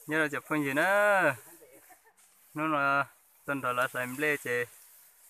nhớ là chụp phim gì nữa nó là tuần rồi là xem lê chị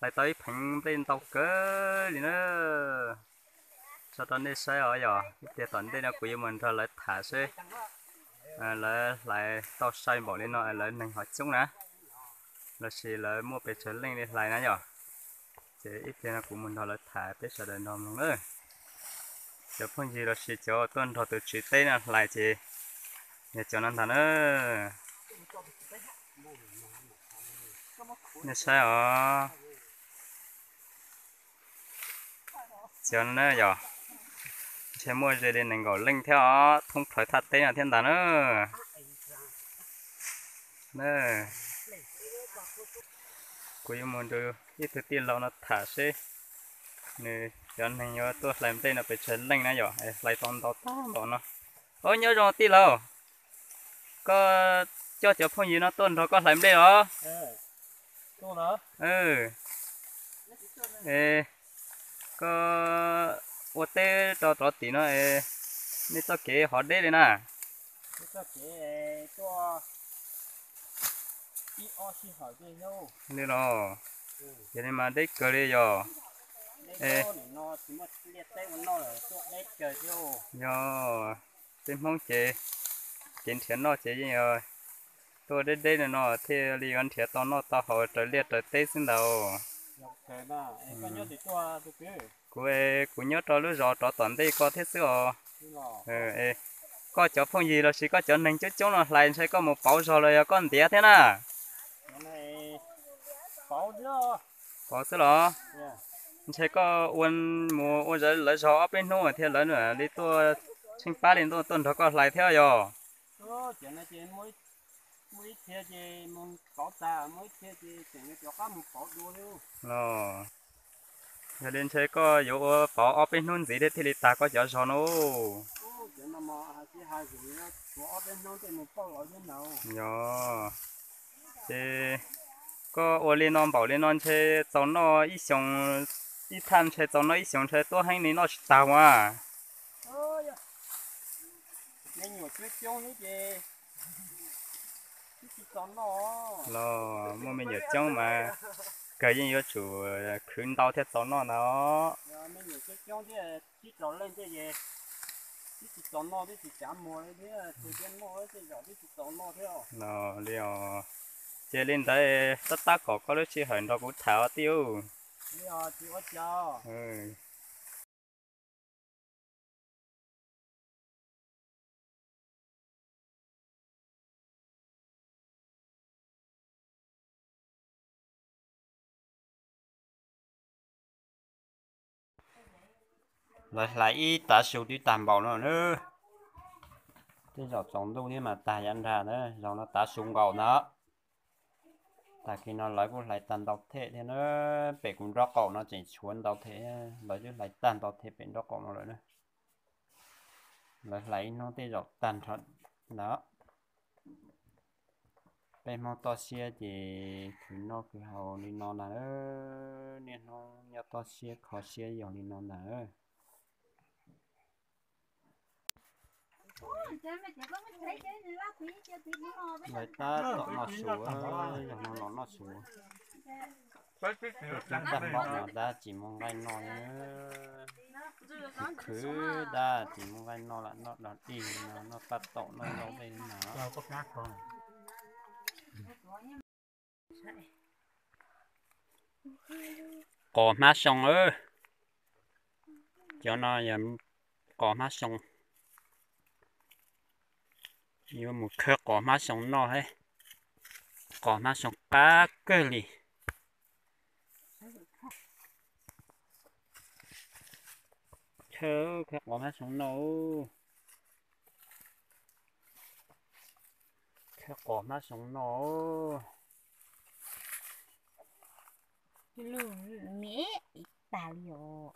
lại tới phẳng lên tàu cỡ gì nữa sau đó đi xe ở giờ để tuần đây là quý mình thôi lại thả xe lại tàu xe bỏ lên nó lại nâng hỏi chúng nè là chỉ lại mua bé trở lên đi lại nè giờ chị ít tiền là của mình thôi lại thả bé sợ đền đom nữa chụp phim gì là chỉ cho tuần thôi từ chỉ tên là lại chị nhà cho nên thằng nữa nhà xe ở cho nên giờ xe mua về đến ngồi linh theo không phải thật tên là thiên đàn nữa nè quý môn đồ ít thứ tiền lâu nó thả xe nè cho nên nhớ tôi làm tên là phải chân linh nè giờ lại toàn tao ta đó nó ôi nhớ rồi tí lâu có cho phong gì nó tuần thôi có làm đây đó ừ ê có ô tê cho tí nó nên cho kế họ đây này nè nên nó cho nên mà đấy cơ đi rồi ê yo tên mong chế kiến thiện nó chế gì rồi tôi đến đây là nó thì đi ăn thiệt to nó to họ trở liệt trở tết xin đầu cô nhớ cho lúc rồi cho tuần đây có thế xưa ê có chỗ phong gì là chỉ có chỗ nên chút chỗ nó lại sẽ có một bao rồi là có một tía thế nè bao xưa đó sẽ có uốn mùa uốn rồi lấy gió bên nô thì lấy nữa đi tôi sinh phát lên tôi tuần đó có lại theo rồi ờ giờ đến sẽ có dụ bỏ ở bên nôn gì đấy thì ta có chỗ gió nó yo thì có uốn lên non bảo lên non sẽ cho nó ít xong ít tham sẽ cho nó ít xong sẽ tôi hay nên nó tao à lo mua mình nhớ trong mà cái gì đó chủ khuyến tao theo tao nó nó liệu chơi lên tới tất tất có lúc chơi hình đó cũng thảo tiêu ừ. lại ta sưu đi tạm bảo nó nữa cái giọt sống đâu nhưng mà ta nhận ra nữa rồi nó ta sung gạo nó tại khi nó lấy cũng lại tàn độc thế thì nó bị cũng rõ cậu nó chỉ xuống độc thế lấy chứ lại tàn độc thế bên rõ cậu nó rồi nữa lấy nó tới giọt tàn thật đó bên mong to xe thì nó cứ hầu đi nó là nên nó nhớ to xe khó xe dòng đi nó là người ta tọt nó xuống dòng nó xuống chúng ta bọn nó đã chỉ mong gai nó nữa cứ đã chỉ mong gai nó là nó đi nó tắt tọt nó đâu đây nó cỏ mát xong ơi cho nó dám cỏ mát xong như một khơi cỏ mát xong nó hết cỏ mát xong cá cơ lì khơi cỏ mát xong nó khơi cỏ mát xong nó luôn mẹ tao liệu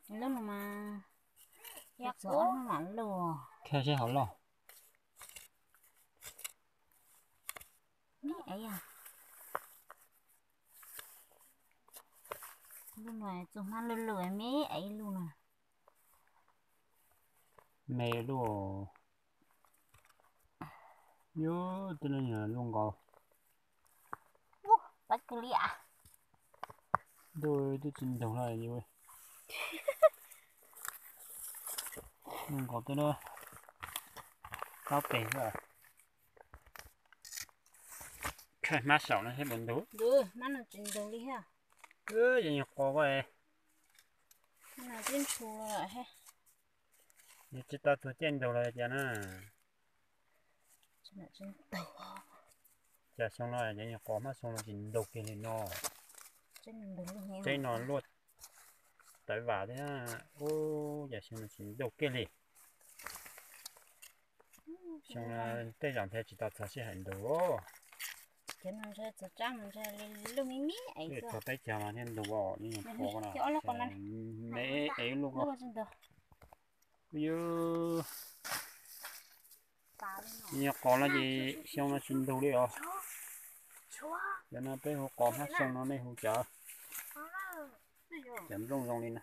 luôn mà giặc gió nó lặn lùa khơi chứ hảo lo mẹ ấy à luôn mà chúng nó lười lười mẹ ấy luôn à mê luôn Yo, tên là nhà luôn còn. Bắt cứ lịa. Tôi trình đồng lại như vậy. Luôn còn tên đó. Cao tiền rồi. Cái má sầu nó sẽ bẩn đủ. Được, má nó trình đồng đi ha. Vậy nhọc có vậy. Má nó trên chùa rồi ha. Vậy chỉ tao tôi trên đầu lại cho nó. Trên là trên tàu. Chả xong nó là vậy nhọc có má xong nó trình đầu kia lên nó. Trên đồng đi ha. Trên nó luôn. Tại vào thế ha. Ô, giờ xong nó trình đầu kia lên. Xong là tới dòng theo chỉ tao thật sẽ hành đủ. Cái nó sẽ tự trang nó sẽ lưu mí mí ấy Để cơ. cho tới chờ mà thêm đồ bỏ như nhọc có nào. Chỗ nó còn ăn. Mẹ ấy luôn Lúc rồi. ở trên tàu. Yo. Nhọc có là gì xong nó trình đầu đi rồi. Cho nó tới hồ con hát xong nó mới hồ chợ. Chấm rong rong lên nè.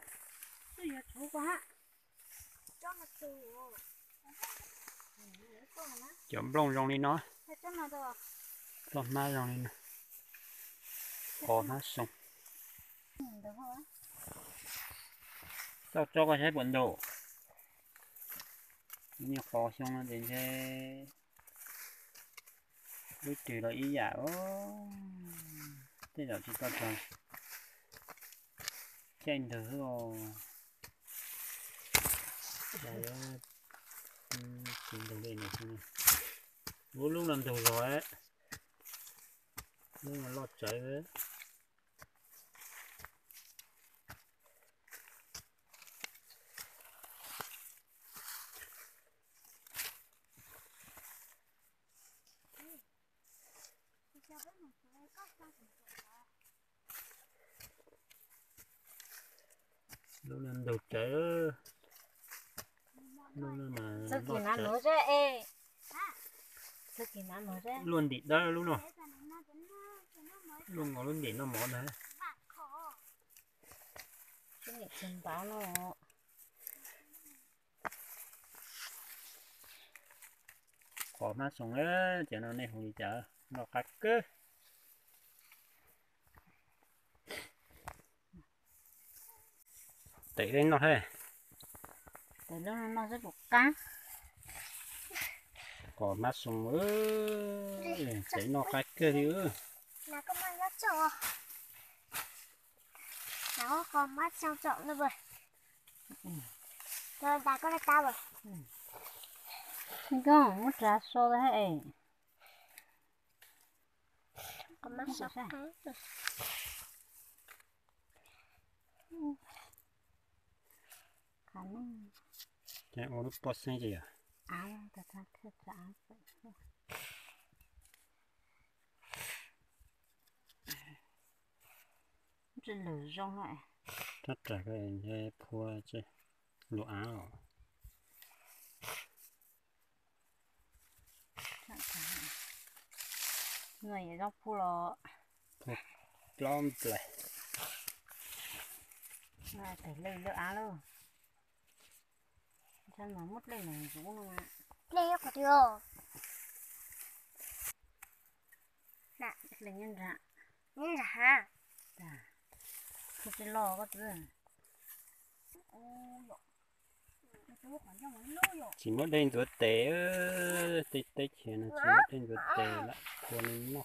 Chấm rong rong lên nó. Cho má rong lên nè. Con hát xong. Sao cho cái thấy bẩn đồ. Nhọc có xong nó đến thế. Lúc trừ là ý giả ô. Thế giờ chúng ta chọn. Chanh thử rồi. Đây á. Tìm đồng đây này xem. Vô lúc làm thử rồi ấy. Nhưng mà lọt cháy với. Lúc làm đầu cháy ơ. Lúc làm mà Sao kỳ lọt nó cháy. nổi ra ê. Sao kỳ nó nổi ra. Luôn đi đó lúc nào. Luôn có luôn đi nó món này. Cái này chân báo nó. Có má xong á, cho nó này không đi chợ. Nó khách cơ. Tỷ lên nó thế. Từ lúc nó rất bột cá. Có mắt xong ơi. Tỷ nó khách cơ đi ư. Là con mắt rất trộn. Nó con mắt trong trộn nữa rồi. Rồi đã con là tao rồi. Không có, mất ra xô ra ê. Con mắt sọc sao? tháng rồi. Khả năng. Cái ô lúc bớt xanh gì à? Áo, ta ta khét ra áo vậy. Trên lửa rong lại. Rất là cái phua chứ. Lụa áo. Người ở trong phu lò. Plom play. Này phải lên lửa áo luôn. Chân mà mút lên này rú luôn ạ. Đây có điều. Nè, là nhân rạ. Nhưng là ha. Dạ. Không trên lò có thứ. Chỉ mất lên tuổi tệ tê tê chỉ là chỉ mất lên tuổi tệ lại của mình nó.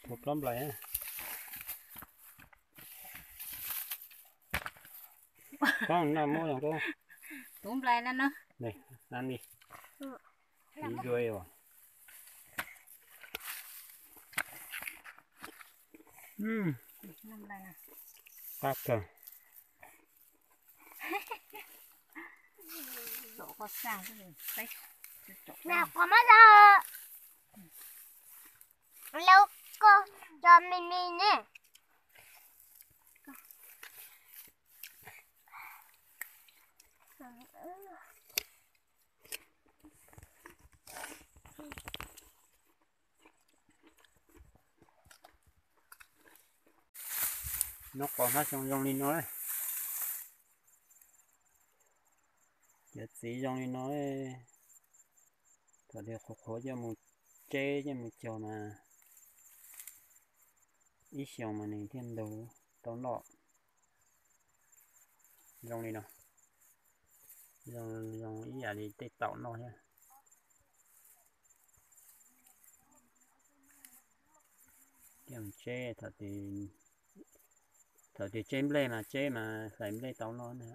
Một plom play á. Con nào mua được không? Túm lại nó. Này, ăn đi. Đi đuôi rồi. Năm lại nè. Bác cơ. Chỗ có sao cái gì. Đây. Nào có mắt ra. Lâu cô cho mình nè. Nó còn hết trong trong đi nói. cái gì trong đi nói thật được khó cho một chế cho một chiều mà ít chiều mà này thiên đầu tao nọ trong đi nào dòng ý là đi tây tàu nó nha kiếm chế thật thì chế lên mà chế mà phải lên tàu nó nữa